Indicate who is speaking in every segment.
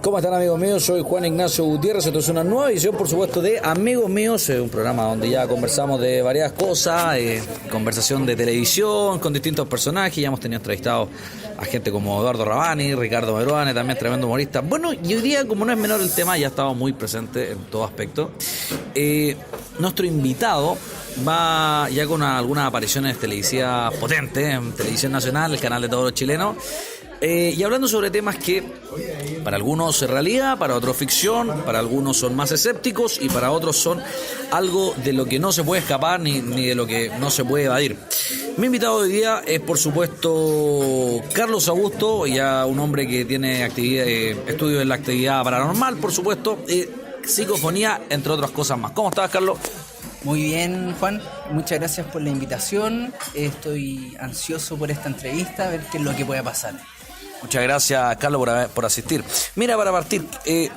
Speaker 1: ¿Cómo están, amigos míos? Soy Juan Ignacio Gutiérrez. Esto es una nueva edición, por supuesto, de Amigos Míos, un programa donde ya conversamos de varias cosas, conversación de televisión con distintos personajes. Ya hemos tenido entrevistados a gente como Eduardo Rabani, Ricardo Meruane, también tremendo humorista. Bueno, y hoy día, como no es menor el tema, ya estaba muy presente en todo aspecto. Nuestro invitado va ya con algunas apariciones televisivas potentes en Televisión Nacional, el canal de todos los chilenos. Y hablando sobre temas que para algunos es realidad, para otros ficción, para algunos son más escépticos y para otros son algo de lo que no se puede escapar ni de lo que no se puede evadir. Mi invitado hoy día es, por supuesto, Carlos Augusto, ya un hombre que tiene estudios en la actividad paranormal, por supuesto, psicofonía, entre otras cosas más. ¿Cómo estás, Carlos?
Speaker 2: Muy bien, Juan, muchas gracias por la invitación. Estoy ansioso por esta entrevista, a ver qué es lo que pueda pasar.
Speaker 1: Muchas gracias, Carlos, por asistir. Mira, para partir, te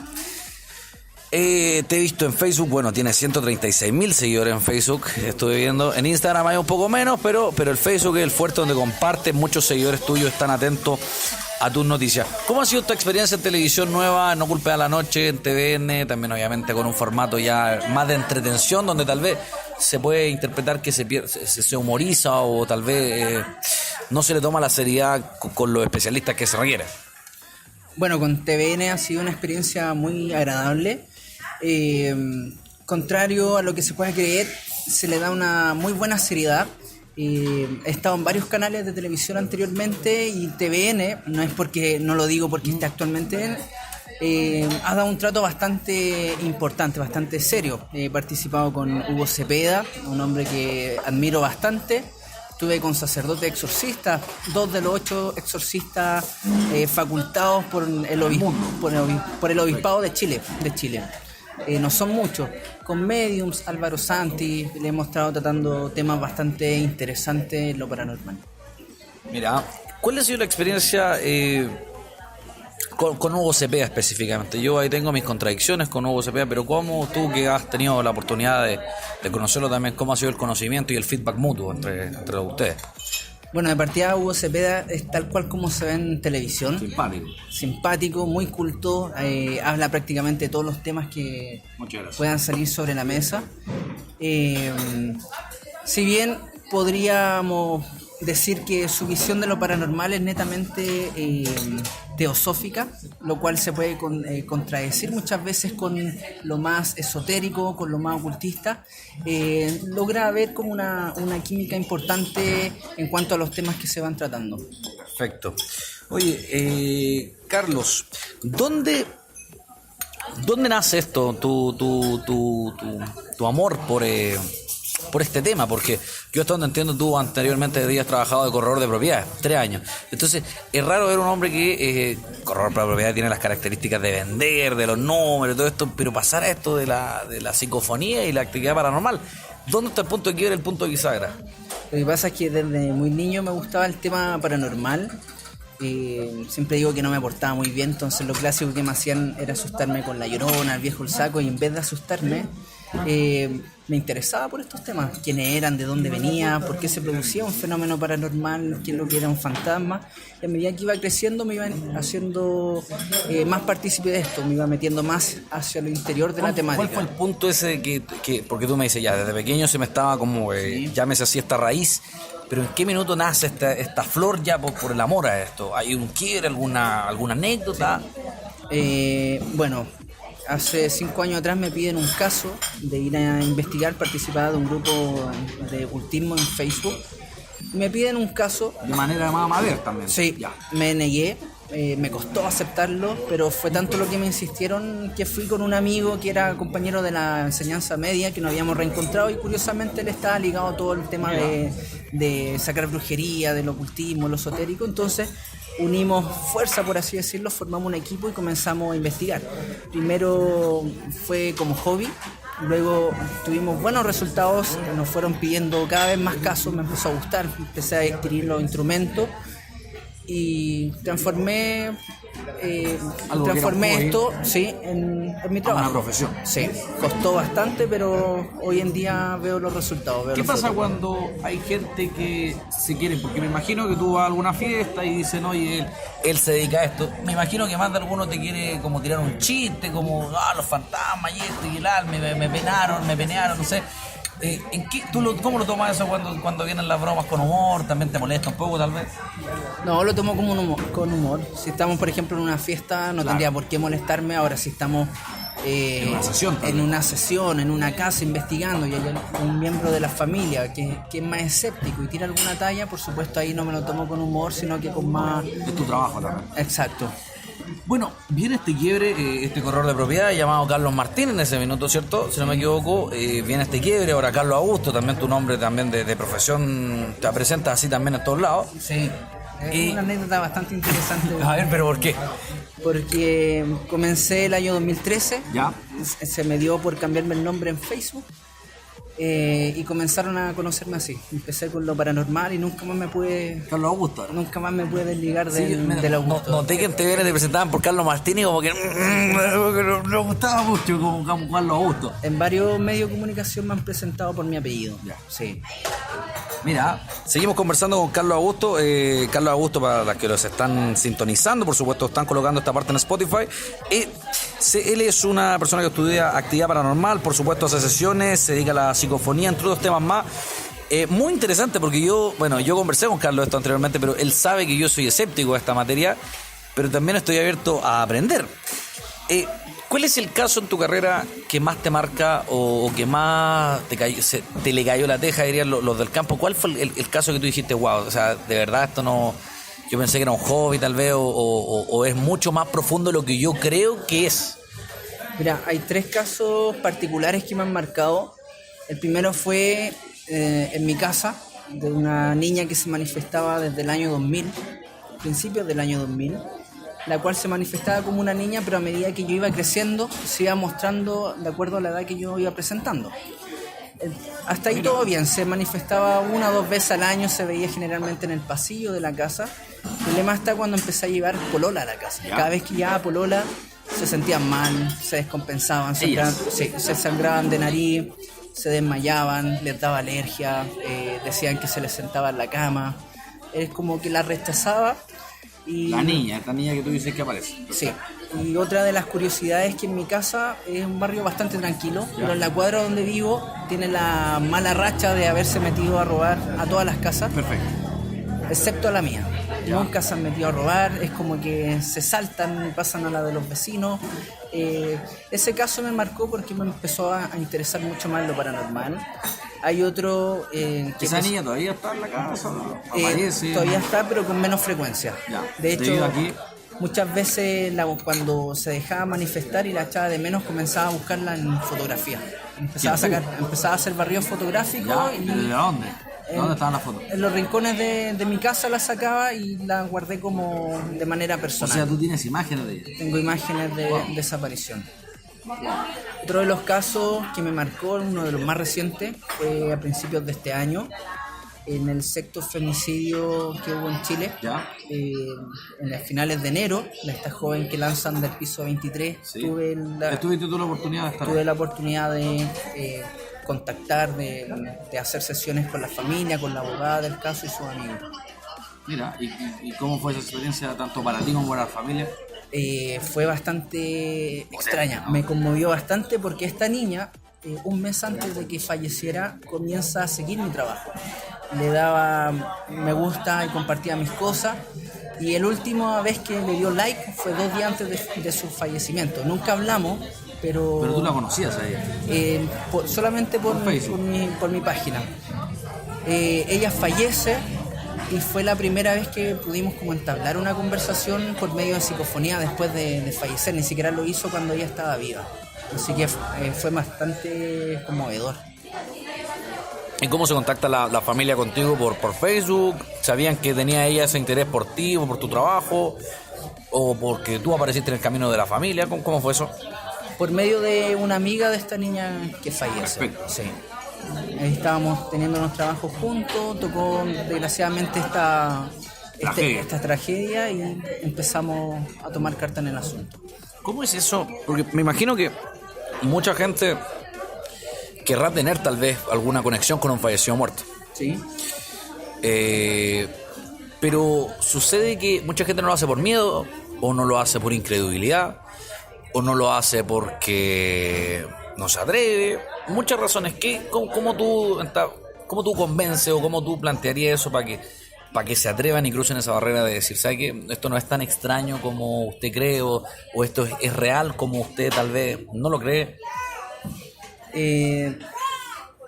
Speaker 1: he visto en Facebook, bueno, tienes 136.000 seguidores en Facebook, estuve viendo. En Instagram hay un poco menos, pero el Facebook es el fuerte donde compartes, muchos seguidores tuyos están atentos a tus noticias. ¿Cómo ha sido tu experiencia en televisión nueva, en No Culpes a la Noche, en TVN, también obviamente con un formato ya más de entretención, donde tal vez se puede interpretar que se humoriza o tal vez no se le toma la seriedad con los especialistas que se requieren?
Speaker 2: Bueno, con TVN ha sido una experiencia muy agradable. Contrario a lo que se puede creer, se le da una muy buena seriedad. He estado en varios canales de televisión anteriormente y TVN, no lo digo porque esté actualmente ha dado un trato bastante importante, bastante serio. He participado con Hugo Cepeda, un hombre que admiro bastante. Estuve con sacerdotes exorcistas, 2 de los 8 exorcistas facultados por el obispado de Chile. No son muchos. Con Mediums, Álvaro Santi, le hemos estado tratando temas bastante interesantes en lo paranormal.
Speaker 1: Mira, ¿cuál ha sido la experiencia con Hugo Cepeda específicamente? Yo ahí tengo mis contradicciones con Hugo Cepeda, pero ¿cómo tú, que has tenido la oportunidad de conocerlo también, cómo ha sido el conocimiento y el feedback mutuo entre ustedes?
Speaker 2: Bueno, de partida Hugo Cepeda es tal cual como se ve en televisión. Simpático, muy culto, habla prácticamente de todos los temas que puedan salir sobre la mesa. Si bien podríamos decir que su visión de lo paranormal es netamente teosófica, lo cual se puede contradecir muchas veces con lo más esotérico, con lo más ocultista, logra ver como una química importante en cuanto a los temas que se van tratando.
Speaker 1: Perfecto. Oye, Carlos, ¿dónde nace esto, tu amor por este tema? Porque yo hasta donde entiendo, tú anteriormente habías trabajado de corredor de propiedades, 3 años. Entonces, es raro ver un hombre que corredor de propiedades tiene las características de vender, de los números, todo esto, pero pasar a esto de la psicofonía y la actividad paranormal. ¿Dónde está el punto de quiebra, el punto de bisagra?
Speaker 2: Lo que pasa es que desde muy niño me gustaba el tema paranormal. Siempre digo que no me portaba muy bien, entonces lo clásico que me hacían era asustarme con La Llorona, el viejo el saco, y en vez de asustarme, me interesaba por estos temas, quiénes eran, de dónde venía, por qué se producía un fenómeno paranormal, qué es lo que era un fantasma. Y a medida que iba creciendo me iba haciendo más partícipe de esto, me iba metiendo más hacia lo interior de la temática.
Speaker 1: ¿Cuál fue el punto ese que porque tú me dices, ya desde pequeño se me estaba como, llámese así, esta raíz, pero en qué minuto nace esta flor ya por el amor a esto? ¿Hay un quiebre, alguna anécdota?
Speaker 2: Bueno, hace 5 años atrás me piden un caso de ir a investigar, participar de un grupo de ocultismo en Facebook. Me piden un caso.
Speaker 1: De manera más amateur también.
Speaker 2: Sí, ya. Me negué, me costó aceptarlo, pero fue tanto lo que me insistieron que fui con un amigo que era compañero de la enseñanza media, que nos habíamos reencontrado, y curiosamente él estaba ligado a todo el tema de sacar brujería, del ocultismo, lo esotérico. Entonces unimos fuerza, por así decirlo, formamos un equipo y comenzamos a investigar. Primero fue como hobby, luego tuvimos buenos resultados, nos fueron pidiendo cada vez más casos, me empezó a gustar, empecé a adquirir los instrumentos y transformé
Speaker 1: Algo que
Speaker 2: transformé
Speaker 1: era un
Speaker 2: esto, sí, en mi trabajo.
Speaker 1: una profesión.
Speaker 2: Sí, costó bastante, pero hoy en día veo los resultados.
Speaker 1: ¿Qué pasa cuando hay gente que se quiere? Porque me imagino que tú vas a alguna fiesta y dicen, oye, él se dedica a esto. Me imagino que más de alguno te quiere como tirar un chiste, como, los fantasmas y esto y el alma, me penearon, no sé. ¿Cómo lo tomas eso cuando vienen las bromas con humor? ¿También te molesta un poco, tal vez?
Speaker 2: No, lo tomo como con humor. Si estamos, por ejemplo, en una fiesta, no tendría por qué molestarme. Ahora, si estamos en una sesión, en una casa investigando y hay un miembro de la familia que es más escéptico y tira alguna talla, por supuesto ahí no me lo tomo con humor, sino que con más...
Speaker 1: Es tu trabajo también.
Speaker 2: Exacto.
Speaker 1: Bueno, viene este quiebre, este corredor de propiedad llamado Carlos Martín en ese minuto, ¿cierto? Si no me equivoco, viene este quiebre, ahora Carlos Augusto, también tu nombre también de profesión, te presentas así también en todos lados.
Speaker 2: Sí, es una anécdota bastante interesante.
Speaker 1: A ver, ¿pero por qué?
Speaker 2: Porque comencé el año 2013,
Speaker 1: ¿Ya?
Speaker 2: Se me dio por cambiarme el nombre en Facebook. Y comenzaron a conocerme así. Empecé con lo paranormal y nunca más me pude...
Speaker 1: Carlos Augusto.
Speaker 2: Nunca más me pude desligar
Speaker 1: Sí,
Speaker 2: del Augusto.
Speaker 1: Noté que en TVN te presentaban por Carlos Martín y como que no gustaba mucho como Carlos Augusto.
Speaker 2: En varios medios de comunicación me han presentado por mi apellido.
Speaker 1: Ya.
Speaker 2: Sí.
Speaker 1: Mira, seguimos conversando con Carlos Augusto. Carlos Augusto, para las que los están sintonizando, por supuesto, están colocando esta parte en Spotify. Él es una persona que estudia actividad paranormal, por supuesto, hace sesiones, se dedica a la psicofonía, entre otros temas más. Muy interesante porque yo conversé con Carlos esto anteriormente, pero él sabe que yo soy escéptico de esta materia, pero también estoy abierto a aprender. ¿Cuál es el caso en tu carrera que más te marca o que más te le cayó la teja, dirían los del campo? ¿Cuál fue el caso que tú dijiste, wow, o sea, de verdad esto no... Yo pensé que era un hobby tal vez o es mucho más profundo de lo que yo creo que es?
Speaker 2: Mira, hay 3 casos particulares que me han marcado. El primero fue en mi casa, de una niña que se manifestaba desde el año 2000, principios del año 2000, la cual se manifestaba como una niña, pero a medida que yo iba creciendo, se iba mostrando de acuerdo a la edad que yo iba presentando. Hasta ahí todo bien, se manifestaba 1 o 2 veces al año, se veía generalmente en el pasillo de la casa. El problema está cuando empecé a llevar polola a la casa. Cada vez que llevaba polola se sentían mal, se descompensaban, se sangraban de nariz, se desmayaban, les daba alergia, decían que se les sentaba en la cama. Es como que la rechazaba. Y
Speaker 1: Esta niña que tú dices que aparece.
Speaker 2: Sí. Y otra de las curiosidades es que en mi casa es un barrio bastante tranquilo, pero en la cuadra donde vivo tiene la mala racha de haberse metido a robar a todas las casas.
Speaker 1: Perfecto.
Speaker 2: Excepto a la mía. Nunca se han metido a robar, es como que se saltan y pasan a la de los vecinos. Ese caso me marcó porque me empezó a interesar mucho más lo paranormal. Hay otro...
Speaker 1: ¿Esa niña todavía está en la casa? ¿Aparece?
Speaker 2: Todavía está, pero con menos frecuencia.
Speaker 1: Ya.
Speaker 2: De hecho,
Speaker 1: aquí...
Speaker 2: muchas veces cuando se dejaba manifestar y la echaba de menos, comenzaba a buscarla en fotografía. Empezaba a hacer barrido fotográfico.
Speaker 1: ¿Ya?
Speaker 2: Y
Speaker 1: ¿De dónde? ¿Dónde estaban las fotos?
Speaker 2: En los rincones de mi casa la sacaba y la guardé como de manera personal.
Speaker 1: O sea, tú tienes imágenes de ella.
Speaker 2: Tengo imágenes de desaparición. Otro de los casos que me marcó, uno de los más recientes, fue a principios de este año, en el sexto femicidio que hubo en Chile.
Speaker 1: ¿Ya?
Speaker 2: En las finales de enero, de esta joven que lanzan del piso 23.
Speaker 1: Sí.
Speaker 2: ¿Tuviste
Speaker 1: tú la oportunidad de estar?
Speaker 2: Tuve la oportunidad de contactar, de hacer sesiones con la familia, con la abogada del caso y sus amigos.
Speaker 1: Mira, ¿y cómo fue esa experiencia tanto para ti como para la familia?
Speaker 2: Fue bastante extraña, me conmovió bastante porque esta niña, un mes antes de que falleciera, comienza a seguir mi trabajo. Le daba me gusta y compartía mis cosas, y la última vez que le dio like fue 2 días antes de su fallecimiento. Nunca hablamos, pero
Speaker 1: tú la conocías a ella.
Speaker 2: Solamente por mi página. Ella fallece y fue la primera vez que pudimos como entablar una conversación por medio de psicofonía después de fallecer. Ni siquiera lo hizo cuando ella estaba viva. Así que fue bastante conmovedor.
Speaker 1: ¿Y cómo se contacta la familia contigo por Facebook? ¿Sabían que tenía ella ese interés por ti o por tu trabajo? ¿O porque tú apareciste en el camino de la familia? ¿Cómo fue eso?
Speaker 2: Por medio de una amiga de esta niña que fallece.
Speaker 1: Perfecto.
Speaker 2: Sí. Ahí estábamos teniendo unos trabajos juntos, tocó desgraciadamente esta esta tragedia y empezamos a tomar carta en el asunto.
Speaker 1: ¿Cómo es eso? Porque me imagino que mucha gente querrá tener tal vez alguna conexión con un fallecido muerto.
Speaker 2: Sí.
Speaker 1: Pero sucede que mucha gente no lo hace por miedo, o no lo hace por incredulidad, o no lo hace porque no se atreve. Muchas razones. ¿Cómo tú convences o cómo tú plantearías eso para que se atrevan y crucen esa barrera de decir, ¿sabe qué? Esto no es tan extraño como usted cree, o esto es real como usted tal vez no lo cree?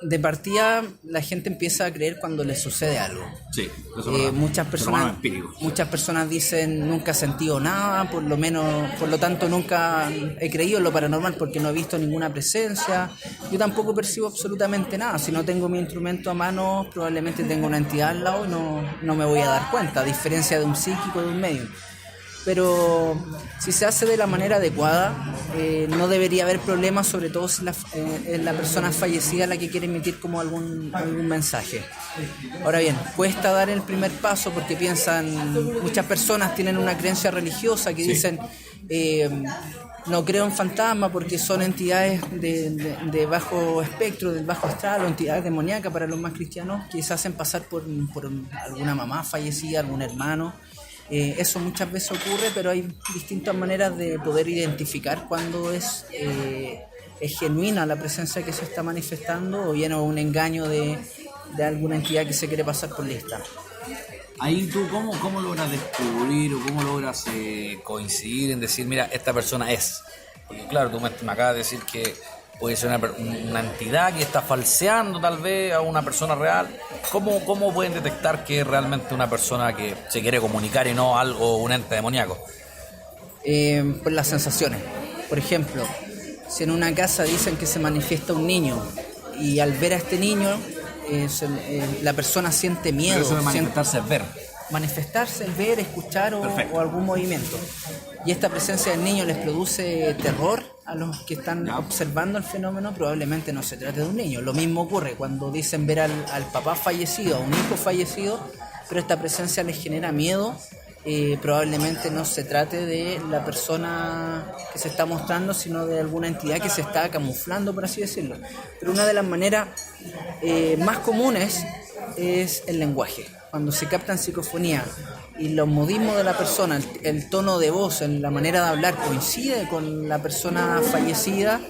Speaker 2: De partida, la gente empieza a creer cuando le sucede algo.
Speaker 1: Sí, eso
Speaker 2: muchas personas dicen nunca he sentido nada, por lo tanto nunca he creído en lo paranormal porque no he visto ninguna presencia. Yo tampoco percibo absolutamente nada. Si no tengo mi instrumento a mano, probablemente tengo una entidad al lado y no me voy a dar cuenta, a diferencia de un psíquico, de un medium. Pero si se hace de la manera adecuada, no debería haber problemas, sobre todo si es la persona fallecida la que quiere emitir como algún mensaje. Ahora bien, cuesta dar el primer paso porque muchas personas tienen una creencia religiosa que dicen, no creo en fantasmas porque son entidades de bajo espectro, del bajo astral, o entidades demoníacas para los más cristianos, que se hacen pasar por alguna mamá fallecida, algún hermano. Eso muchas veces ocurre, pero hay distintas maneras de poder identificar cuando es genuina la presencia que se está manifestando o bien un engaño de alguna entidad que se quiere pasar por lista.
Speaker 1: Ahí tú, ¿cómo logras descubrir o cómo logras coincidir en decir, mira, esta persona es? Porque claro, tú me acabas de decir que puede ser una entidad que está falseando tal vez a una persona real. ¿Cómo pueden detectar que es realmente una persona que se quiere comunicar y no un ente demoníaco?
Speaker 2: Por las sensaciones. Por ejemplo, si en una casa dicen que se manifiesta un niño y al ver a este niño la persona siente miedo.
Speaker 1: Pero eso de manifestarse es ver.
Speaker 2: Manifestarse es ver, escuchar o algún movimiento. Y esta presencia del niño les produce terror a los que están observando el fenómeno, probablemente no se trate de un niño. Lo mismo ocurre cuando dicen ver al papá fallecido, a un hijo fallecido, pero esta presencia les genera miedo. Probablemente no se trate de la persona que se está mostrando, sino de alguna entidad que se está camuflando, por así decirlo. Pero una de las maneras más comunes es el lenguaje. Cuando se captan psicofonía y los modismos de la persona, el tono de voz, la manera de hablar coincide con la persona fallecida,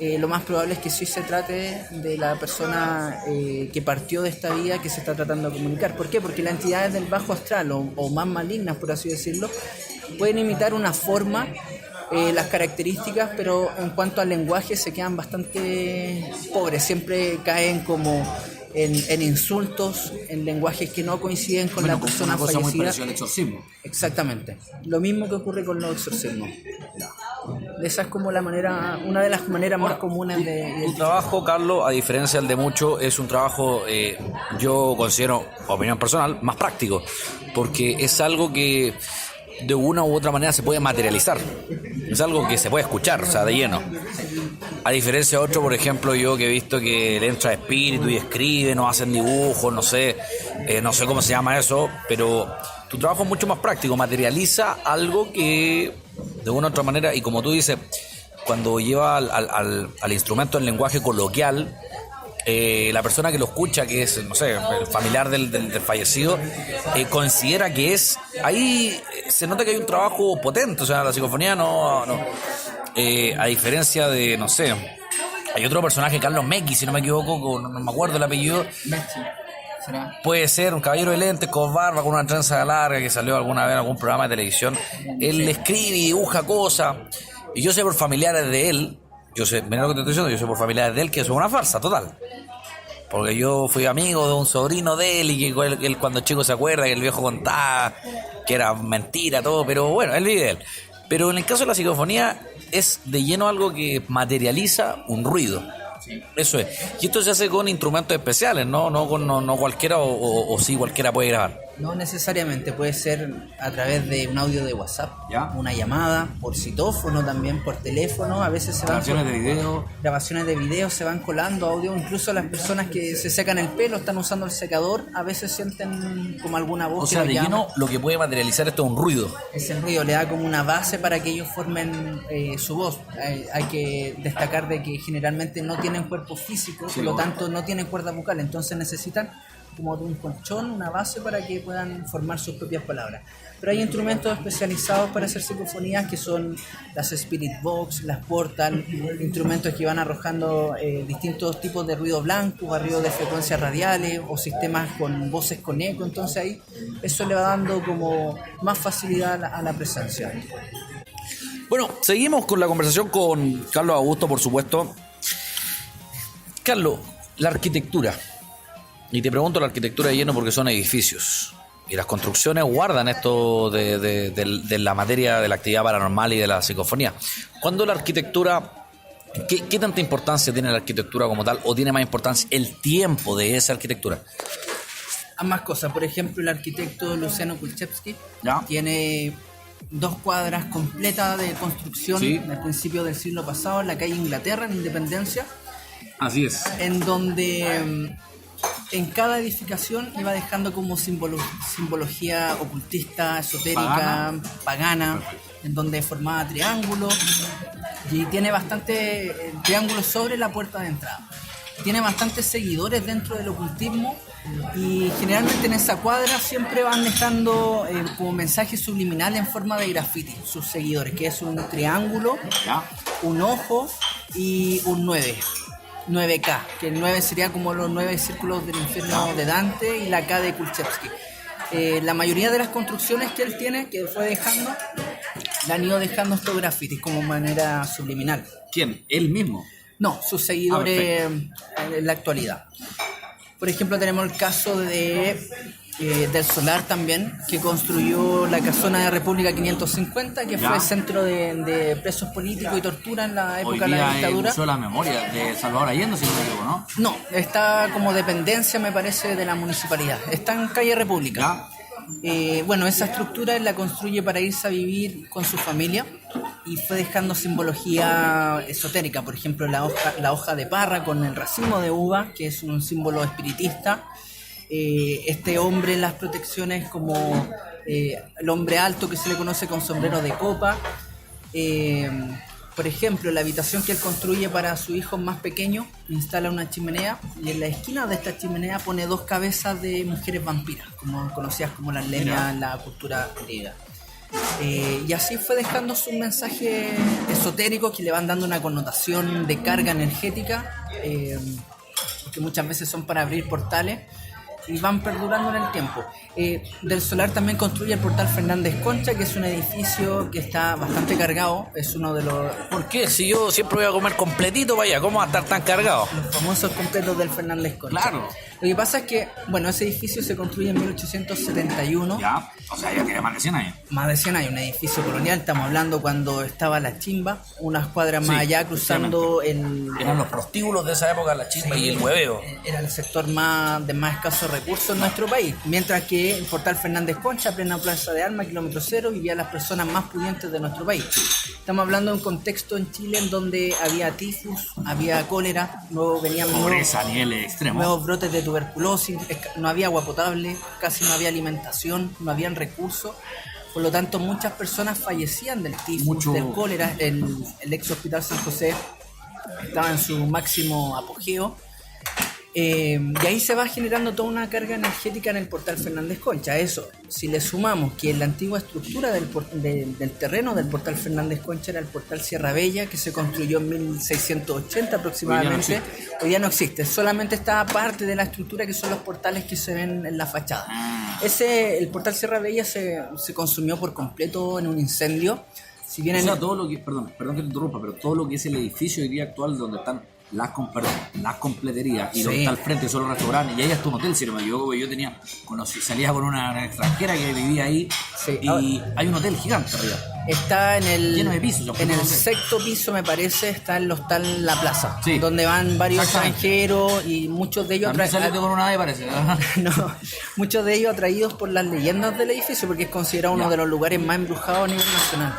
Speaker 2: lo más probable es que sí se trate de la persona que partió de esta vida, que se está tratando de comunicar. ¿Por qué? Porque las entidades del bajo astral o más malignas, por así decirlo, pueden imitar una forma, las características, pero en cuanto al lenguaje se quedan bastante pobres. Siempre caen como en insultos, en lenguajes que no coinciden con la persona fallecida. Muy parecida al exorcismo. Exactamente. Lo mismo que ocurre con los exorcismos. Esa es como una de las maneras más comunes de...
Speaker 1: Tu trabajo, Carlos, a diferencia del de muchos, es un trabajo, yo considero, opinión personal, más práctico, porque es algo que de una u otra manera se puede materializar. Es algo que se puede escuchar, o sea, de lleno. A diferencia de otro, por ejemplo, yo que he visto que le entra espíritu y escriben o hacen dibujos, no sé cómo se llama eso, pero tu trabajo es mucho más práctico, materializa algo que de una u otra manera, y como tú dices, cuando lleva al instrumento en lenguaje coloquial, la persona que lo escucha, que es, no sé, el familiar del fallecido, considera que es... Ahí se nota que hay un trabajo potente, o sea, la psicofonía no a diferencia de, no sé, hay otro personaje, Carlos Mecchi, si no me equivoco, no me acuerdo el apellido. ¿Será? Puede ser un caballero de lentes con barba, con una trenza larga, que salió alguna vez en algún programa de televisión. Él escribe y dibuja cosas, y yo sé por familiares de él, mira lo que te estoy diciendo, yo sé por familiares de él que eso es una farsa total. Porque yo fui amigo de un sobrino de él, y que él cuando chico se acuerda que el viejo contaba que era mentira todo, pero bueno, él vive de él. Pero en el caso de la psicofonía es de lleno algo que materializa un ruido. Eso es. Y esto se hace con instrumentos especiales, no cualquiera, o sí cualquiera puede grabar.
Speaker 2: No necesariamente, puede ser a través de un audio de WhatsApp,
Speaker 1: ¿Ya?
Speaker 2: una llamada, por citófono también, por teléfono, a veces se van grabaciones de video, se van colando audio, incluso las personas que se secan el pelo, están usando el secador, a veces sienten como alguna voz.
Speaker 1: O sea,
Speaker 2: que
Speaker 1: de
Speaker 2: llama.
Speaker 1: lleno lo que puede materializar esto es un ruido.
Speaker 2: Ese ruido le da como una base para que ellos formen su voz. Hay que destacar de que generalmente no tienen cuerpo físico,
Speaker 1: Sí,
Speaker 2: por lo
Speaker 1: bueno.
Speaker 2: tanto no tienen cuerda vocal, entonces necesitan como de un colchón, una base para que puedan formar sus propias palabras. Pero hay instrumentos especializados para hacer psicofonías que son las Spirit Box, las Portal, instrumentos que van arrojando distintos tipos de ruido blanco, barrido de frecuencias radiales o sistemas con voces con eco, entonces ahí eso le va dando como más facilidad a la presencia.
Speaker 1: Bueno, seguimos con la conversación con Carlos Augusto, por supuesto. Carlos, la arquitectura. Y te pregunto la arquitectura de lleno porque son edificios. Y las construcciones guardan esto de la materia de la actividad paranormal y de la psicofonía. ¿Cuándo la arquitectura, qué tanta importancia tiene la arquitectura como tal? ¿O tiene más importancia el tiempo de esa arquitectura?
Speaker 2: Ambas cosas. Por ejemplo, el arquitecto Luciano Kulczewski
Speaker 1: ¿Ya?
Speaker 2: tiene 2 cuadras completas de construcción
Speaker 1: Sí.
Speaker 2: del principio del siglo pasado en la calle Inglaterra, en Independencia,
Speaker 1: Así es.
Speaker 2: en donde en cada edificación iba dejando como simbología ocultista, esotérica, pagana, en donde formaba triángulos y tiene bastante triángulos sobre la puerta de entrada. Tiene bastantes seguidores dentro del ocultismo y generalmente en esa cuadra siempre van dejando como mensajes subliminales en forma de graffiti sus seguidores, que es un triángulo,
Speaker 1: ¿Ya?
Speaker 2: un ojo y un 9K, que el 9 sería como los 9 círculos del infierno de Dante y la K de Kulczewski. La mayoría de las construcciones que él tiene, que fue dejando, le han ido dejando estos grafitis como manera subliminal.
Speaker 1: ¿Quién? ¿Él mismo?
Speaker 2: No, sus seguidores en la actualidad. Por ejemplo, tenemos el caso del Solar también, que construyó la casona de República 550, que
Speaker 1: Ya.
Speaker 2: fue centro de presos políticos y tortura en la época
Speaker 1: Hoy
Speaker 2: de la
Speaker 1: día
Speaker 2: dictadura.
Speaker 1: Museo de la Memoria de Salvador Allende, si no me equivoco, ¿no?
Speaker 2: No, está como dependencia, me parece, de la municipalidad. Está en calle República.
Speaker 1: ¿Ya?
Speaker 2: Bueno, esa estructura él la construye para irse a vivir con su familia y fue dejando simbología esotérica, por ejemplo la hoja de parra con el racimo de uva, que es un símbolo espiritista. Este hombre en las protecciones como el hombre alto que se le conoce con sombrero de copa. Por ejemplo, la habitación que él construye para su hijo más pequeño, instala una chimenea y en la esquina de esta chimenea pone 2 cabezas de mujeres vampiras, como conocidas como las leñas en la cultura griega. Y así fue dejando sus mensajes esotéricos que le van dando una connotación de carga energética, que muchas veces son para abrir portales y van perdurando en el tiempo. Del Solar también construye el portal Fernández Concha, que es un edificio que está bastante cargado, es uno de los
Speaker 1: ¿Por qué? Si yo siempre voy a comer completito, vaya, ¿cómo va a estar tan cargado?
Speaker 2: famosos completos del Fernández Concha.
Speaker 1: Claro.
Speaker 2: Lo que pasa es que, bueno, ese edificio se construye en 1871.
Speaker 1: Ya, o sea, ya tiene más de 100 años.
Speaker 2: Más de 100 años, un edificio colonial, estamos hablando cuando estaba la Chimba, unas cuadras más
Speaker 1: Sí,
Speaker 2: allá cruzando el...
Speaker 1: Eran los prostíbulos de esa época, la chispa y el hueveo.
Speaker 2: Era el sector de más escasos recursos en nuestro país, mientras que el portal Fernández Concha, plena plaza de Armas, kilómetro cero, vivían las personas más pudientes de nuestro país. Estamos hablando de un contexto en Chile en donde había tifus, había cólera, luego venían
Speaker 1: Pobreza a niveles extremos.
Speaker 2: nuevos brotes de tuberculosis, no había agua potable, casi no había alimentación, no habían recursos. Por lo tanto, muchas personas fallecían del tifus, del cólera. El ex hospital San José estaba en su máximo apogeo. Y ahí se va generando toda una carga energética en el portal Fernández Concha. Eso, si le sumamos que la antigua estructura del terreno del portal Fernández Concha era el portal Sierra Bella, que se construyó en 1680 aproximadamente, hoy día no existe, solamente está parte de la estructura que son los portales que se ven en la fachada. El portal Sierra Bella se consumió por completo en un incendio. Si bien
Speaker 1: o sea, todo lo que, perdón que te interrumpa, pero todo lo que es el edificio hoy día actual donde están las completerías y donde está al frente son los restaurantes y ahí está un hotel, si no me equivoco, yo salía con una extranjera que vivía ahí y hay un hotel gigante arriba.
Speaker 2: Está en el,
Speaker 1: lleno de pisos,
Speaker 2: en el sexto piso, me parece, está el hostal La Plaza,
Speaker 1: sí,
Speaker 2: donde van varios extranjeros y muchos de ellos
Speaker 1: con una nave, parece.
Speaker 2: no, muchos de ellos atraídos por las leyendas del edificio, porque es considerado uno de los lugares más embrujados a nivel nacional.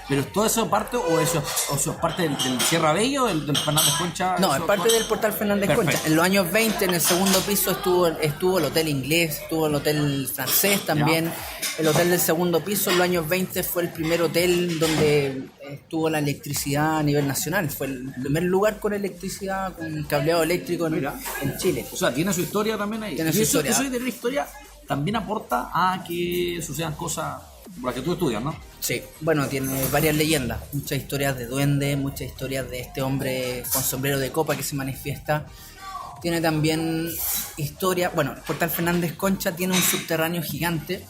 Speaker 3: ¿Pero todo eso parte o eso es parte del Sierra Bello, del Fernández Concha?
Speaker 2: No, es parte del Portal Fernández Concha. En los años 20, en el segundo piso, estuvo el Hotel Inglés, estuvo el Hotel Francés también. El hotel del segundo piso en los años 20 fue el primer hotel donde estuvo la electricidad a nivel nacional. Fue el primer lugar con electricidad, con cableado eléctrico en Chile.
Speaker 3: O sea, tiene su historia también ahí.
Speaker 2: Tiene su historia.
Speaker 3: Eso de tener historia también aporta a que sucedan cosas por las que tú estudias, ¿no?
Speaker 2: Sí, bueno, tiene varias leyendas, muchas historias de duendes, muchas historias de este hombre con sombrero de copa que se manifiesta. Tiene también historia, bueno, el Portal Fernández Concha tiene un subterráneo gigante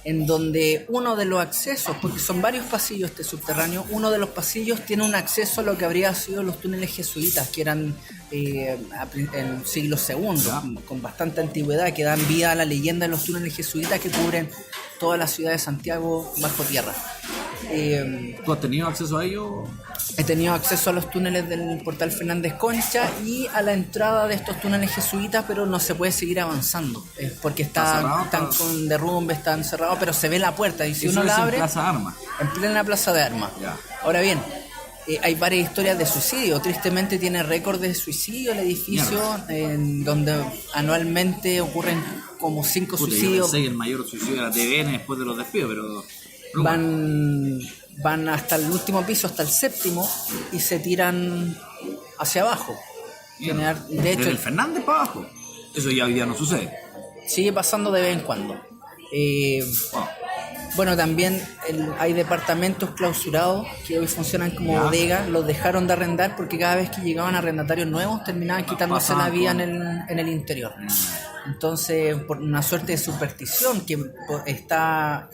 Speaker 2: en donde uno de los accesos, porque son varios pasillos este subterráneo, uno de los pasillos tiene un acceso a lo que habría sido los túneles jesuitas, que eran en siglo II, con bastante antigüedad, que dan vida a la leyenda de los túneles jesuitas que cubren toda la ciudad de Santiago bajo tierra.
Speaker 3: ¿Tú has tenido acceso a ello?
Speaker 2: He tenido acceso a los túneles del Portal Fernández Concha y a la entrada de estos túneles jesuitas, pero no se puede seguir avanzando porque están con derrumbe, están cerrados, pero se ve la puerta y si uno la abre,
Speaker 3: en Plaza de Armas.
Speaker 2: En plena Plaza de Armas.
Speaker 3: Ya.
Speaker 2: Ahora bien, hay varias historias de suicidio. Tristemente tiene récord de suicidio el edificio, en donde anualmente ocurren como 5 suicidios.
Speaker 3: Yo pensé que el mayor suicidio de la TVN después de los despidos, pero
Speaker 2: van hasta el último piso, hasta el séptimo, y se tiran hacia abajo. De hecho,
Speaker 3: desde el Fernández para abajo. Eso ya hoy día no sucede.
Speaker 2: Sigue pasando de vez en cuando. Bueno, también hay departamentos clausurados que hoy funcionan como bodegas. Los dejaron de arrendar porque cada vez que llegaban arrendatarios nuevos terminaban quitándose la vida en el interior. Entonces, por una suerte de superstición que está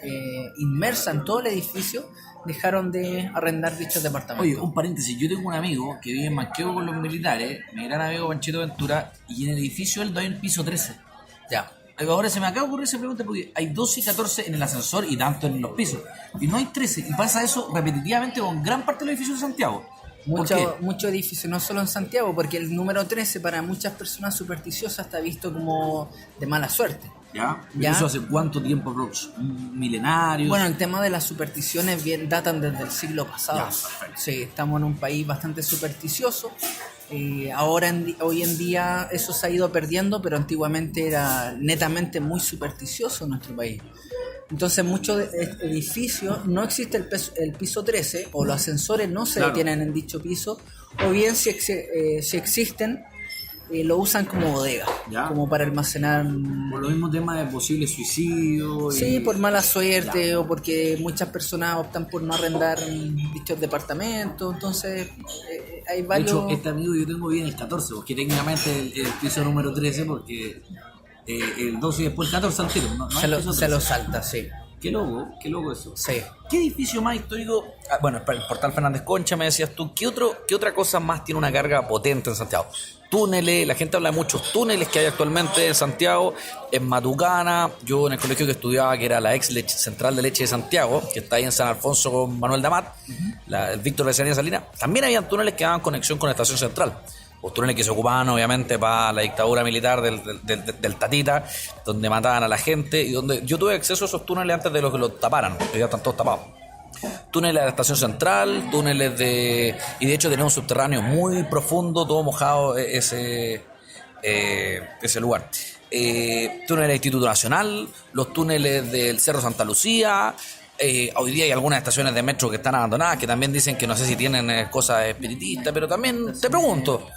Speaker 2: inmersa en todo el edificio, dejaron de arrendar dichos departamentos.
Speaker 3: Oye, un paréntesis, yo tengo un amigo que vive en Manquehue con los militares, mi gran amigo Panchito Ventura, y en el edificio él hay un piso 13.
Speaker 2: Ya.
Speaker 3: Ahora se me acaba de ocurrir esa pregunta porque hay 12 y 14 en el ascensor y tanto en los pisos. Y no hay 13. Y pasa eso repetitivamente con gran parte de los edificios de Santiago.
Speaker 2: Muchos edificios, no solo en Santiago, porque el número 13 para muchas personas supersticiosas está visto como de mala suerte.
Speaker 3: ¿Ya? ¿Eso hace cuánto tiempo, Rox? ¿Un milenario?
Speaker 2: Bueno, el tema de las supersticiones datan desde el siglo pasado. Sí, estamos en un país bastante supersticioso. Hoy en día eso se ha ido perdiendo, pero antiguamente era netamente muy supersticioso en nuestro país. Entonces muchos edificios no existe el piso 13 o los ascensores no se detienen en dicho piso, o bien si existen lo usan como bodega, como para almacenar.
Speaker 3: Por lo mismo tema de posible suicidio.
Speaker 2: Sí, por mala suerte o porque muchas personas optan por no arrendar dichos departamentos. Entonces hay varios.
Speaker 3: De hecho, este amigo yo tengo bien el 14, porque técnicamente el piso número 13, porque el 12 y después el 14 al tiro. No
Speaker 2: se lo salta, sí.
Speaker 3: Qué loco eso.
Speaker 2: Sí.
Speaker 3: ¿Qué edificio más histórico?
Speaker 1: Bueno, el Portal Fernández Concha, me decías tú. ¿Qué otra cosa más tiene una carga potente en Santiago? Túneles, la gente habla de muchos túneles que hay actualmente en Santiago, en Matucana. Yo en el colegio que estudiaba, que era la ex central de leche de Santiago, que está ahí en San Alfonso con Manuel de Amat, el Víctor Becerril Salinas, también habían túneles que daban conexión con la estación central. Los túneles que se ocupaban obviamente para la dictadura militar del Tatita, donde mataban a la gente y donde yo tuve acceso a esos túneles antes de los que los taparan, porque ya están todos tapados. Túneles de la estación central, y de hecho tenía un subterráneo muy profundo, todo mojado ese lugar. Túneles del Instituto Nacional, los túneles del Cerro Santa Lucía. Hoy día hay algunas estaciones de metro que están abandonadas, que también dicen que no sé si tienen cosas espiritistas, pero también te pregunto.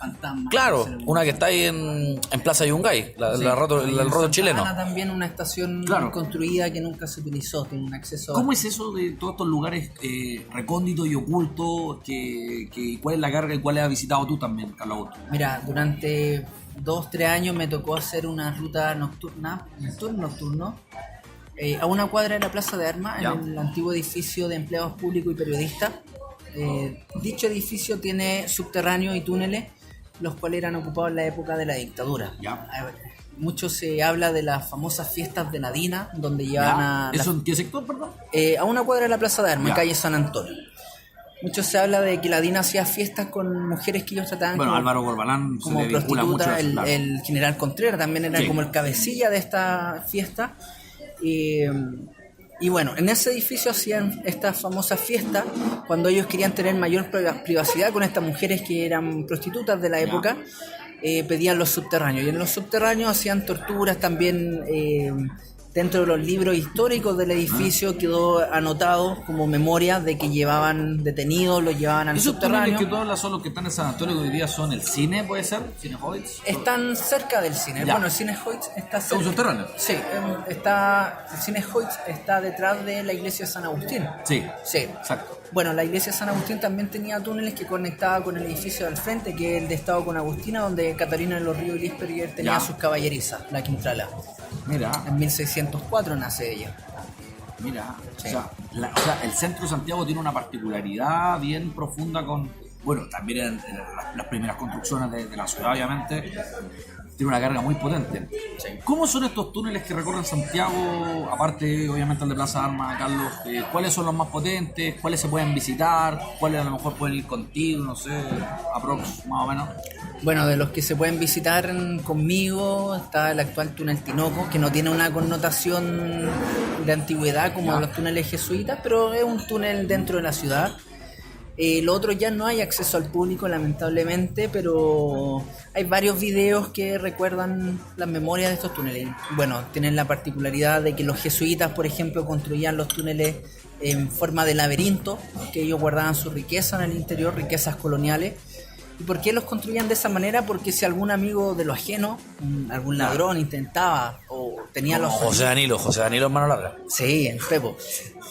Speaker 1: Claro, una que está ahí en Plaza Yungay, el roto chileno.
Speaker 2: También una estación construida que nunca se utilizó, tiene un acceso.
Speaker 3: ¿Cómo es eso de todos estos lugares recónditos y ocultos? ¿Cuál es la carga y cuál has visitado tú también, Carlos Augusto?
Speaker 2: Mira, durante 2-3 años me tocó hacer una ruta nocturno, a una cuadra de la Plaza de Armas, en el antiguo edificio de empleados públicos y periodistas. Dicho edificio tiene subterráneos y túneles, los cuales eran ocupados en la época de la dictadura. mucho se habla de las famosas fiestas de Nadina, donde llevan
Speaker 3: ¿Eso en qué sector, perdón?
Speaker 2: a una cuadra de la Plaza de Armas,
Speaker 3: Ya.
Speaker 2: en calle San Antonio. Mucho se habla de que la DINA hacía fiestas con mujeres que ellos trataban
Speaker 3: Bueno, Álvaro Corbalán se
Speaker 2: como
Speaker 3: le vincula mucho a
Speaker 2: prostituta,
Speaker 3: eso, claro.
Speaker 2: el general Contreras también era
Speaker 3: Sí.
Speaker 2: como el cabecilla de esta fiesta. Y bueno, en ese edificio hacían estas famosas fiestas cuando ellos querían tener mayor privacidad con estas mujeres que eran prostitutas de la época. Pedían los subterráneos, y en los subterráneos hacían torturas también. Dentro de los libros históricos del edificio quedó anotado como memoria de que llevaban detenidos, los llevaban al
Speaker 3: Esos túneles
Speaker 2: subterráneo.
Speaker 3: que tú hablas son los que están en San Antonio, que hoy día son el cine, ¿puede ser? ¿Cine Hobbits?
Speaker 2: Están cerca del cine.
Speaker 3: Ya.
Speaker 2: Bueno, el cine Hoyts está
Speaker 3: ¿Es
Speaker 2: cerca.
Speaker 3: un subterráneo?
Speaker 2: Sí, el cine Hoyts está detrás de la iglesia de San Agustín.
Speaker 3: Sí,
Speaker 2: Sí.
Speaker 3: exacto.
Speaker 2: Bueno, la iglesia de San Agustín también tenía túneles que conectaba con el edificio del frente, que es el de Estado con Agustina, donde Catarina de los Ríos y Lisperger tenía
Speaker 3: Ya.
Speaker 2: sus caballerizas, la Quintrala.
Speaker 3: Mira,
Speaker 2: En 1604 nace ella.
Speaker 3: mira.
Speaker 2: Sí.
Speaker 3: O sea, el centro de Santiago tiene una particularidad bien profunda con... Bueno, también en las primeras construcciones de la ciudad, obviamente, tiene una carga muy potente. ¿Cómo son estos túneles que recorren Santiago, aparte, obviamente, el de Plaza de Armas, Carlos? ¿Cuáles son los más potentes? ¿Cuáles se pueden visitar? ¿Cuáles a lo mejor pueden ir contigo? No sé, aprox, más o menos.
Speaker 2: Bueno, de los que se pueden visitar conmigo está el actual túnel Tinoco, que no tiene una connotación de antigüedad como los túneles jesuitas, pero es un túnel dentro de la ciudad. Lo otro ya no hay acceso al público, lamentablemente, pero hay varios videos que recuerdan las memorias de estos túneles. Bueno, tienen la particularidad de que los jesuitas, por ejemplo, construían los túneles en forma de laberinto, que ellos guardaban su riqueza en el interior, riquezas coloniales. ¿Y por qué los construían de esa manera? Porque si algún amigo de lo ajeno, algún ladrón intentaba o tenía
Speaker 1: Como
Speaker 2: los...
Speaker 1: José Danilo en mano larga.
Speaker 2: Sí, el Pepo.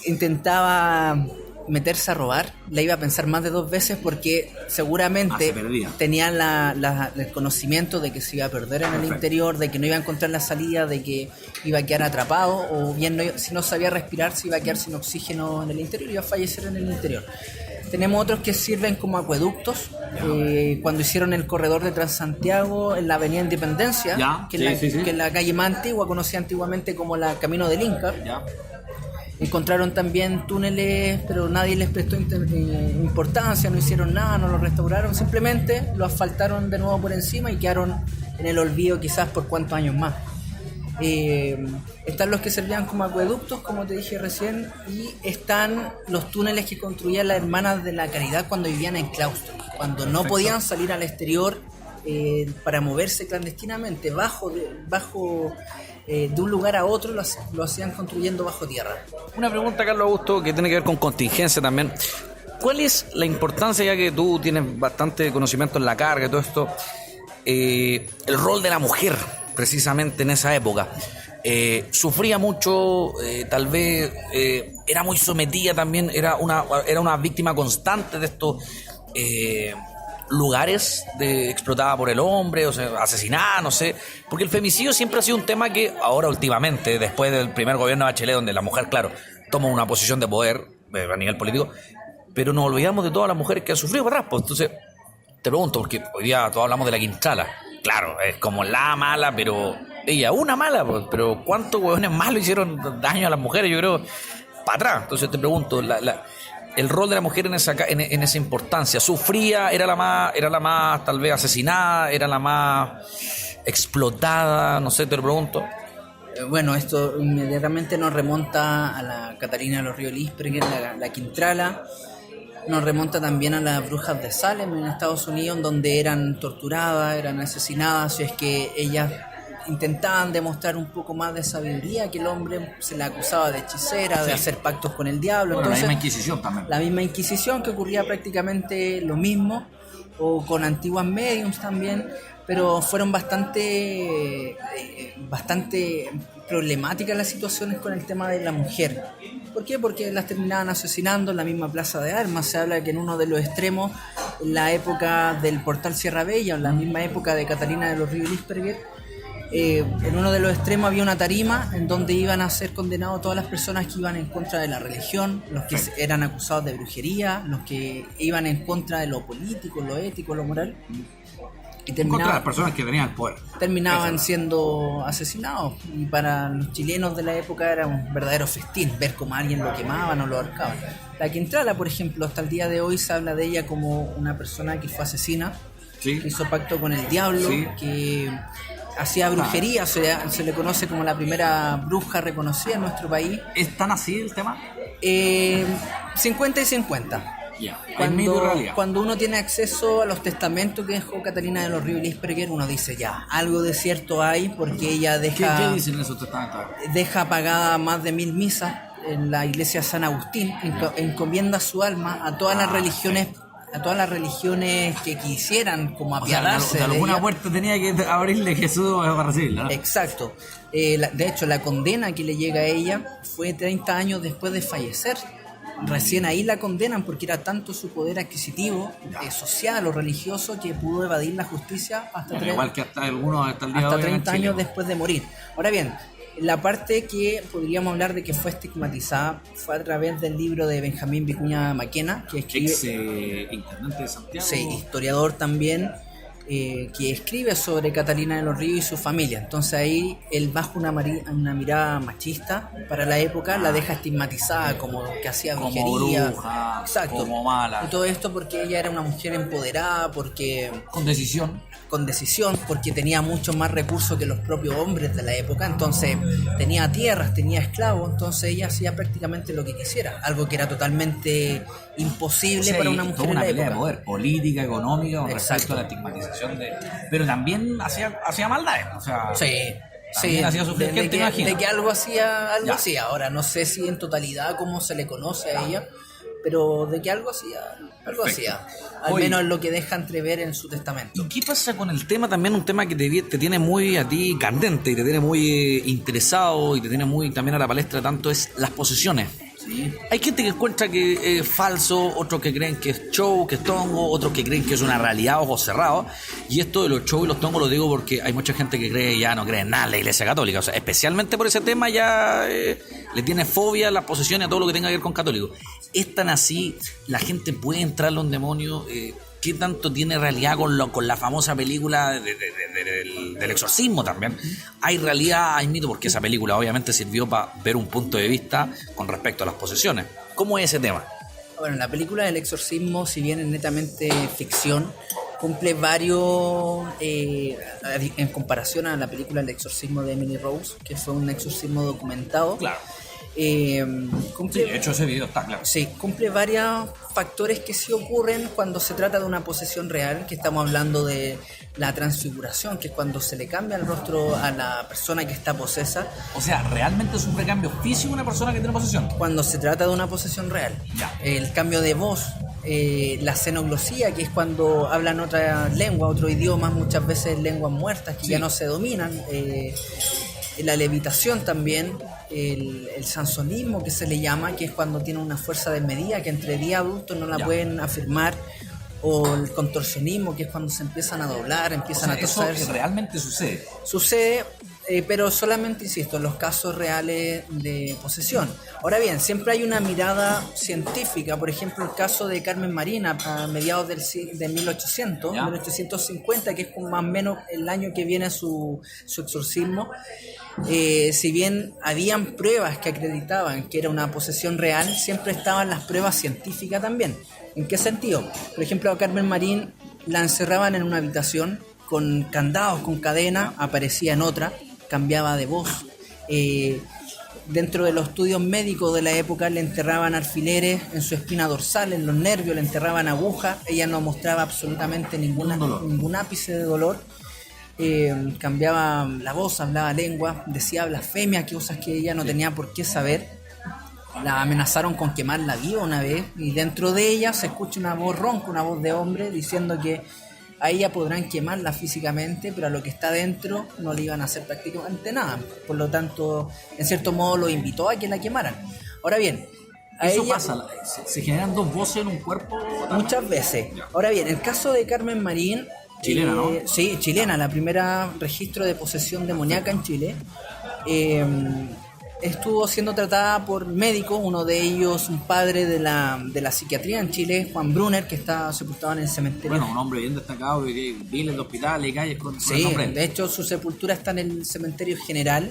Speaker 2: Intentaba meterse a robar, le iba a pensar más de 2 veces porque seguramente
Speaker 3: se perdía.
Speaker 2: tenía el conocimiento de que se iba a perder en el interior, de que no iba a encontrar la salida, de que iba a quedar atrapado, o bien si no sabía respirar se iba a quedar sin oxígeno en el interior y iba a fallecer en el interior. Tenemos otros que sirven como acueductos. Cuando hicieron el corredor de Transantiago en la Avenida Independencia,
Speaker 3: Ya,
Speaker 2: que
Speaker 3: sí.
Speaker 2: es la calle más antigua, conocida antiguamente como la Camino del Inca.
Speaker 3: ¿Ya?
Speaker 2: Encontraron también túneles, pero nadie les prestó importancia, no hicieron nada, no los restauraron, simplemente lo asfaltaron de nuevo por encima y quedaron en el olvido quizás por cuántos años más. Están los que servían como acueductos, como te dije recién, y están los túneles que construían las hermanas de la Caridad cuando vivían en claustro, cuando no podían salir al exterior para moverse clandestinamente, bajo de un lugar a otro lo hacían construyendo bajo tierra.
Speaker 1: Una pregunta, Carlos Augusto, que tiene que ver con contingencia también. ¿Cuál es la importancia, ya que tú tienes bastante conocimiento en la carga y todo esto, el rol de la mujer, precisamente en esa época? Sufría mucho, tal vez era muy sometida también, era una víctima constante de estos lugares explotada por el hombre, o sea, asesinada, no sé, porque el femicidio siempre ha sido un tema que ahora últimamente, después del primer gobierno de Bachelet, donde la mujer, claro, toma una posición de poder a nivel político, pero nos olvidamos de todas las mujeres que han sufrido para atrás. Pues entonces te pregunto, porque hoy día todos hablamos de la Quintrala, claro, es como la mala, pero ella una mala, pues, pero ¿cuántos huevones malos hicieron daño a las mujeres? Yo creo para atrás. Entonces te pregunto, el rol de la mujer en esa importancia, ¿sufría? ¿Era la más tal vez asesinada? ¿Era la más explotada? No sé, te lo pregunto.
Speaker 2: Bueno, esto inmediatamente nos remonta a la Catarina de los Ríos Lisperger, la Quintrala. Nos remonta también a las brujas de Salem en Estados Unidos, donde eran torturadas, eran asesinadas. Y es que ellas intentaban demostrar un poco más de sabiduría, que el hombre se le acusaba de hechicera, de hacer pactos con el diablo.
Speaker 3: Bueno,
Speaker 2: entonces,
Speaker 3: la misma Inquisición también.
Speaker 2: la misma Inquisición, que ocurría prácticamente lo mismo, o con antiguas mediums también, pero fueron bastante problemáticas las situaciones con el tema de la mujer. ¿Por qué? Porque las terminaban asesinando en la misma Plaza de Armas. Se habla que en uno de los extremos, en la época del Portal Sierra Bella, en la misma época de Catarina de los Ríos Lisperger, en uno de los extremos había una tarima en donde iban a ser condenados todas las personas que iban en contra de la religión, los que eran acusados de brujería, los que iban en contra de lo político, lo ético, lo moral. y
Speaker 3: contra las personas que tenían el poder.
Speaker 2: terminaban siendo asesinados. Y para los chilenos de la época era un verdadero festín ver cómo a alguien lo quemaban o lo ahorcaban. La Quintrala, por ejemplo, hasta el día de hoy se habla de ella como una persona que fue asesina,
Speaker 3: Sí.
Speaker 2: que hizo pacto con el diablo,
Speaker 3: Sí.
Speaker 2: que hacía brujería, se le conoce como la primera bruja reconocida en nuestro país.
Speaker 3: ¿Es tan así el tema?
Speaker 2: 50 y 50.
Speaker 3: Ya. Hay mito y realidad.
Speaker 2: Cuando uno tiene acceso a los testamentos que dejó Catalina de los Ríos y Lisperger, uno dice ya, algo de cierto hay, porque ella
Speaker 3: ¿Qué dicen esos testamentos?
Speaker 2: deja pagada más de 1000 misas en la iglesia San Agustín, encomienda su alma a todas las religiones que quisieran como apiadarse
Speaker 3: de alguna
Speaker 2: ella.
Speaker 3: puerta tenía que abrirle Jesús para recibirla, ¿no?
Speaker 2: Exacto. De hecho, la condena que le llega a ella fue 30 años después de fallecer. Recién ahí la condenan porque era tanto su poder adquisitivo, social o religioso, que pudo evadir la justicia
Speaker 3: Igual que hasta algunos hasta el día de
Speaker 2: hasta
Speaker 3: hoy en
Speaker 2: 30
Speaker 3: Chile.
Speaker 2: años después de morir. Ahora bien, la parte que podríamos hablar de que fue estigmatizada fue a través del libro de Benjamín Vicuña Maquena, que escribe,
Speaker 3: Ex intendente de Santiago.
Speaker 2: sí, historiador también, que escribe sobre Catalina de los Ríos y su familia. Entonces ahí él, bajo una mirada machista para la época, la deja estigmatizada como que hacía
Speaker 3: Como
Speaker 2: brujería,
Speaker 3: bruja,
Speaker 2: exacto,
Speaker 3: como mala.
Speaker 2: y todo esto porque ella era una mujer empoderada, porque
Speaker 3: Con decisión.
Speaker 2: con decisión, porque tenía mucho más recursos que los propios hombres de la época. Entonces tenía tierras, tenía esclavos, entonces ella hacía prácticamente lo que quisiera, algo que era totalmente imposible para una mujer
Speaker 3: toda
Speaker 2: en
Speaker 3: una
Speaker 2: la
Speaker 3: pelea
Speaker 2: época.
Speaker 3: de poder política, económica, con
Speaker 2: Exacto.
Speaker 3: respecto a la estigmatización de... Pero también hacía maldades, o sea...
Speaker 2: Sí,
Speaker 3: También hacía sufrir gente, imagino.
Speaker 2: de que algo hacía,
Speaker 3: Ya.
Speaker 2: hacía. Ahora no sé si en totalidad cómo se le conoce a ella, pero de que algo hacía, algo
Speaker 3: Perfecto.
Speaker 2: hacía. Al
Speaker 3: Oye.
Speaker 2: menos lo que deja entrever en su testamento.
Speaker 1: ¿Y qué pasa con el tema también? Un tema que te tiene muy a ti candente y te tiene muy interesado y te tiene muy también a la palestra, tanto es las posesiones.
Speaker 3: Sí.
Speaker 1: Hay gente que encuentra que es falso, otros que creen que es show, que es tongo, otros que creen que es una realidad, ojos cerrados. Y esto de los shows y los tongos lo digo porque hay mucha gente que ya no cree en nada en la Iglesia Católica. O sea, especialmente por ese tema ya le tiene fobia a las posesiones, a todo lo que tenga que ver con católicos. ¿Es tan así? ¿La gente puede entrarle a un demonio? ¿Qué tanto tiene realidad con la famosa película del exorcismo también? ¿Hay realidad, hay mito? Porque esa película obviamente sirvió para ver un punto de vista con respecto a las posesiones. ¿Cómo es ese tema?
Speaker 2: Bueno, la película del exorcismo, si bien es netamente ficción, cumple varios, en comparación a la película El exorcismo de Emily Rose, que fue un exorcismo documentado.
Speaker 3: Claro.
Speaker 2: Cumple,
Speaker 3: Sí, de hecho ese video está claro.
Speaker 2: sí, cumple varios factores que sí ocurren cuando se trata de una posesión real, que estamos hablando de la transfiguración, que es cuando se le cambia el rostro a la persona que está posesa,
Speaker 3: O sea, ¿realmente es un recambio físico una persona que tiene posesión?
Speaker 2: cuando se trata de una posesión real.
Speaker 3: Ya.
Speaker 2: El cambio de voz, la xenoglosía, que es cuando hablan otra lengua, otro idioma, muchas veces lenguas muertas que
Speaker 3: Sí.
Speaker 2: ya no se dominan. La levitación también, el sansonismo que se le llama, que es cuando tiene una fuerza desmedida que entre 10 adultos no la
Speaker 3: Ya.
Speaker 2: pueden afirmar, o el contorsionismo, que es cuando se empiezan a doblar,
Speaker 3: O
Speaker 2: empiezan
Speaker 3: sea,
Speaker 2: a
Speaker 3: eso
Speaker 2: torcerse.
Speaker 3: realmente sucede.
Speaker 2: Sucede, pero solamente, insisto, en los casos reales de posesión. Ahora bien, siempre hay una mirada científica. Por ejemplo, el caso de Carmen Marín a mediados de 1800,
Speaker 3: Ya.
Speaker 2: 1850, que es como más o menos el año que viene su exorcismo. Si bien habían pruebas que acreditaban que era una posesión real, siempre estaban las pruebas científicas también. ¿En qué sentido? Por ejemplo, a Carmen Marín la encerraban en una habitación con candados, con cadena, aparecía en otra, cambiaba de voz. Dentro de los estudios médicos de la época le enterraban alfileres en su espina dorsal, en los nervios, le enterraban agujas. Ella no mostraba absolutamente ningún ápice de dolor. Cambiaba la voz, hablaba lengua, decía blasfemia, cosas que ella no tenía por qué saber. La amenazaron con quemarla viva una vez, y dentro de ella se escucha una voz ronca, una voz de hombre, diciendo que a ella podrán quemarla físicamente, pero a lo que está dentro no le iban a hacer prácticamente nada. Por lo tanto, en cierto modo lo invitó a que la quemaran. Ahora bien, a
Speaker 3: Eso
Speaker 2: ella,
Speaker 3: pasa, se generan dos voces en un cuerpo. también?
Speaker 2: muchas veces.
Speaker 3: Ya.
Speaker 2: Ahora bien, el caso de Carmen Marín,
Speaker 3: Chilena, ¿no?
Speaker 2: sí, chilena, la primera registro de posesión demoníaca en Chile. estuvo siendo tratada por médicos, uno de ellos un padre de la psiquiatría en Chile, Juan Brunner, que está sepultado en el cementerio.
Speaker 3: Bueno, un hombre bien destacado, que miles de hospitales y calles con el
Speaker 2: Sí,
Speaker 3: nombre.
Speaker 2: de hecho su sepultura está en el cementerio general.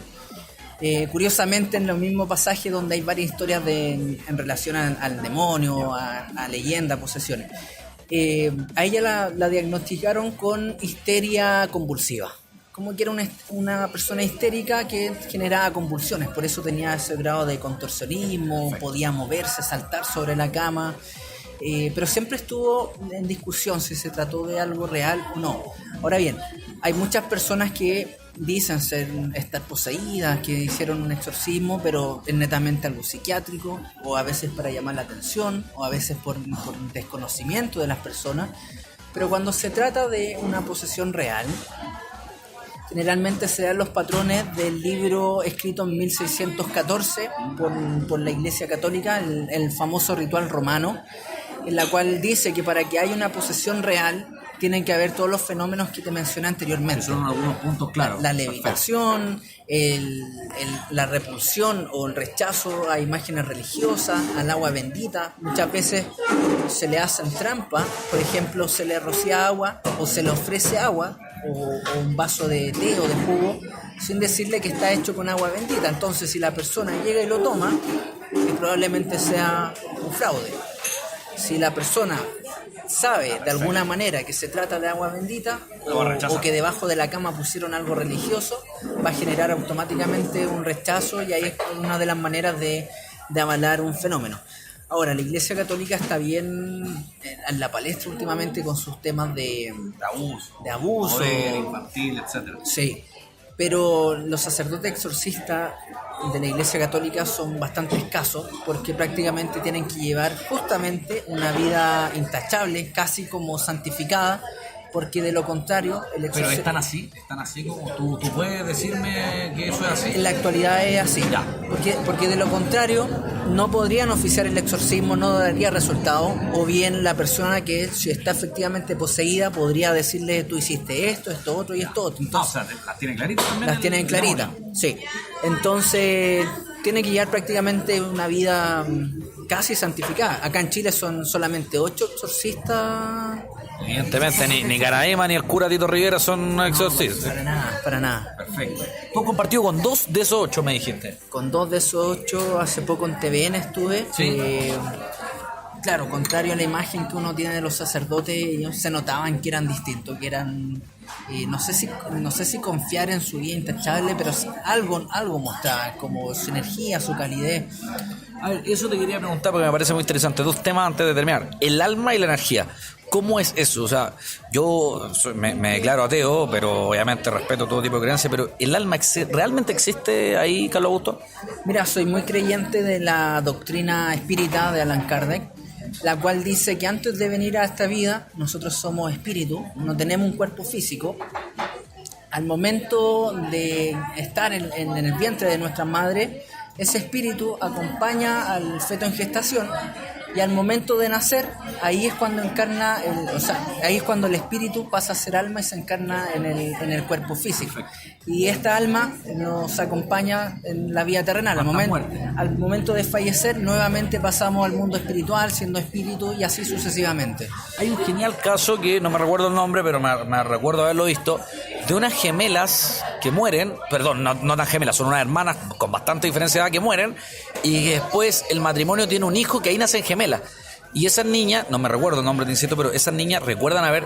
Speaker 2: Curiosamente en los mismos pasajes donde hay varias historias en relación al demonio, a leyenda, posesiones. A ella la diagnosticaron con histeria convulsiva. Como que era una persona histérica que generaba convulsiones, por eso tenía ese grado de contorsionismo, podía moverse, saltar sobre la cama, pero siempre estuvo en discusión si se trató de algo real o no. Ahora bien, hay muchas personas que dicen estar poseídas, que hicieron un exorcismo, pero es netamente algo psiquiátrico, o a veces para llamar la atención, o a veces por desconocimiento de las personas, pero cuando se trata de una posesión real, generalmente se dan los patrones del libro escrito en 1614 por la Iglesia Católica, el famoso ritual romano, en la cual dice que para que haya una posesión real tienen que haber todos los fenómenos que te mencioné anteriormente.
Speaker 3: Son algunos puntos claros.
Speaker 2: La levitación, la repulsión o el rechazo a imágenes religiosas, al agua bendita. Muchas veces se le hacen trampas, por ejemplo, se le rocía agua o se le ofrece agua o un vaso de té o de jugo sin decirle que está hecho con agua bendita. Entonces, si la persona llega y lo toma, probablemente sea un fraude. Si la persona sabe de alguna manera que se trata de agua bendita o que debajo de la cama pusieron algo religioso, va a generar automáticamente un rechazo, y ahí es una de las maneras de avalar un fenómeno. Ahora, la Iglesia Católica está bien en la palestra últimamente con sus temas de abuso,
Speaker 3: poder infantil, etcétera.
Speaker 2: Sí, pero los sacerdotes exorcistas de la Iglesia Católica son bastante escasos, porque prácticamente tienen que llevar justamente una vida intachable, casi como santificada, porque de lo contrario
Speaker 3: Pero están así como tú puedes decirme que eso es así.
Speaker 2: en la actualidad es así,
Speaker 3: Ya.
Speaker 2: porque de lo contrario no podrían oficiar el exorcismo, no daría resultado, o bien la persona que si está efectivamente poseída podría decirle: tú hiciste esto, esto otro y esto otro. Entonces,
Speaker 3: O sea, las tienen claritas también.
Speaker 2: las tienen claritas, sí. Entonces tiene que llevar prácticamente una vida casi santificada. Acá en Chile son solamente 8 exorcistas.
Speaker 1: Evidentemente, ni Caraema ni el cura Tito Rivera son exorcistas.
Speaker 2: Para nada.
Speaker 3: Perfecto.
Speaker 1: Tú has compartido con 2 de esos 8, me dijiste.
Speaker 2: Con 2 de esos 8, hace poco en TVN estuve.
Speaker 1: Sí.
Speaker 2: Claro, contrario a la imagen que uno tiene de los sacerdotes, ellos se notaban que eran distintos, que eran, no sé si confiar en su vida intachable, pero sí, algo mostraban, como su energía, su calidez.
Speaker 1: A ver, eso te quería preguntar porque me parece muy interesante. 2 temas antes de terminar. El alma y la energía. ¿Cómo es eso? O sea, yo me declaro ateo, pero obviamente respeto todo tipo de creencias, pero ¿el alma realmente existe ahí, Carlos Augusto?
Speaker 2: Mira, soy muy creyente de la doctrina espírita de Allan Kardec, la cual dice que antes de venir a esta vida nosotros somos espíritu, no tenemos un cuerpo físico. Al momento de estar en el vientre de nuestra madre, ese espíritu acompaña al feto en gestación, y al momento de nacer, ahí es cuando ahí es cuando el espíritu pasa a ser alma y se encarna en el cuerpo físico. Y esta alma nos acompaña en la vida terrenal. Al momento de fallecer, nuevamente pasamos al mundo espiritual, siendo espíritu, y así sucesivamente.
Speaker 1: Hay un genial caso que no me recuerdo el nombre, pero me recuerdo haberlo visto, de unas gemelas que mueren, perdón, no tan gemelas, son unas hermanas con bastante diferencia de edad que mueren, y después el matrimonio tiene un hijo que ahí nacen gemelas. Y esas niñas, no me recuerdo el nombre, te insisto, pero esas niñas recuerdan haber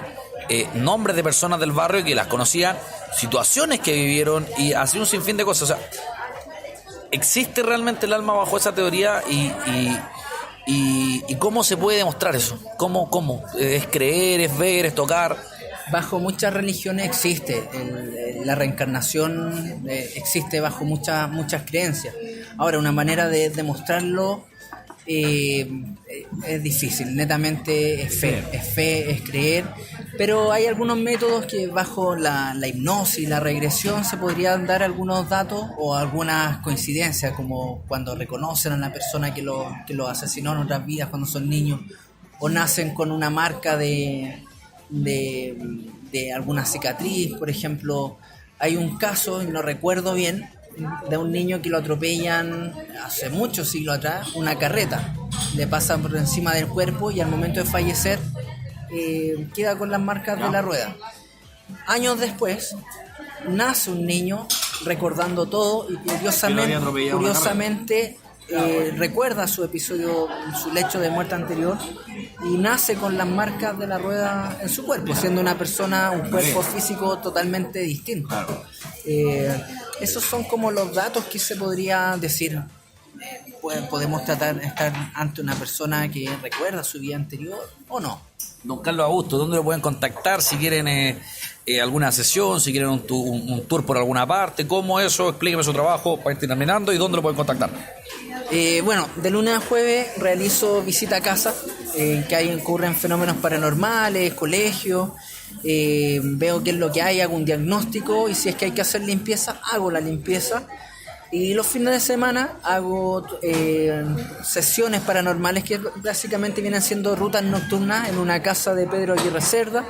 Speaker 1: nombres de personas del barrio que las conocían, situaciones que vivieron y así un sinfín de cosas. O sea, ¿existe realmente el alma bajo esa teoría? ¿Y cómo se puede demostrar eso? ¿Cómo? ¿Es creer, es ver, es tocar?
Speaker 2: Bajo muchas religiones existe la reencarnación, existe bajo muchas creencias. Ahora, una manera de demostrarlo es difícil, netamente es fe, es creer, pero hay algunos métodos que bajo la hipnosis, la regresión, se podrían dar algunos datos o algunas coincidencias, como cuando reconocen a la persona que lo asesinó en otras vidas cuando son niños, o nacen con una marca de alguna cicatriz. Por ejemplo, hay un caso, y no recuerdo bien, de un niño que lo atropellan hace muchos siglos atrás, una carreta. Le pasa por encima del cuerpo y al momento de fallecer queda con las marcas de la rueda. Años después, nace un niño recordando todo y curiosamente recuerda su episodio, su lecho de muerte anterior y nace con las marcas de la rueda en su cuerpo, siendo una persona, un cuerpo físico totalmente distinto.
Speaker 3: Claro.
Speaker 2: Esos son como los datos que se podría decir. Podemos estar ante una persona que recuerda su vida anterior o no.
Speaker 1: Don Carlos Augusto, ¿dónde lo pueden contactar? Si quieren alguna sesión, si quieren un tour por alguna parte, ¿cómo eso? Explíqueme su trabajo para ir terminando y dónde lo pueden contactar.
Speaker 2: Bueno, de lunes a jueves realizo visita a casa, que ahí ocurren fenómenos paranormales, colegios, veo qué es lo que hay, hago un diagnóstico y si es que hay que hacer limpieza, hago la limpieza. Y los fines de semana hago sesiones paranormales que básicamente vienen siendo rutas nocturnas en una casa de Pedro Aguirre Cerda,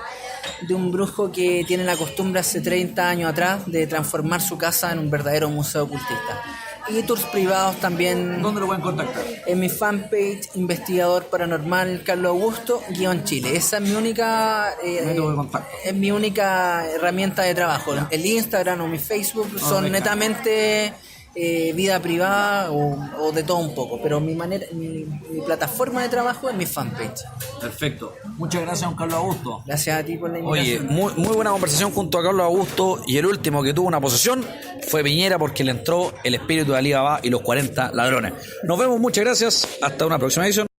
Speaker 2: de un brujo que tiene la costumbre hace 30 años atrás de transformar su casa en un verdadero museo ocultista. Y tours privados también.
Speaker 3: ¿Dónde lo pueden contactar?
Speaker 2: En mi fanpage, investigador paranormal Carlos Augusto, _Chile. Esa es mi única es mi única herramienta de trabajo. El Instagram o mi Facebook son netamente vida privada o de todo un poco, pero mi plataforma de trabajo es mi fanpage.
Speaker 3: Perfecto. Muchas gracias, don Carlos Augusto.
Speaker 2: Gracias a ti por la
Speaker 1: Oye,
Speaker 2: invitación.
Speaker 1: muy buena conversación junto a Carlos Augusto, y el último que tuvo una posesión fue Piñera porque le entró el espíritu de Alí Baba y los 40 ladrones. Nos vemos, muchas gracias, hasta una próxima edición.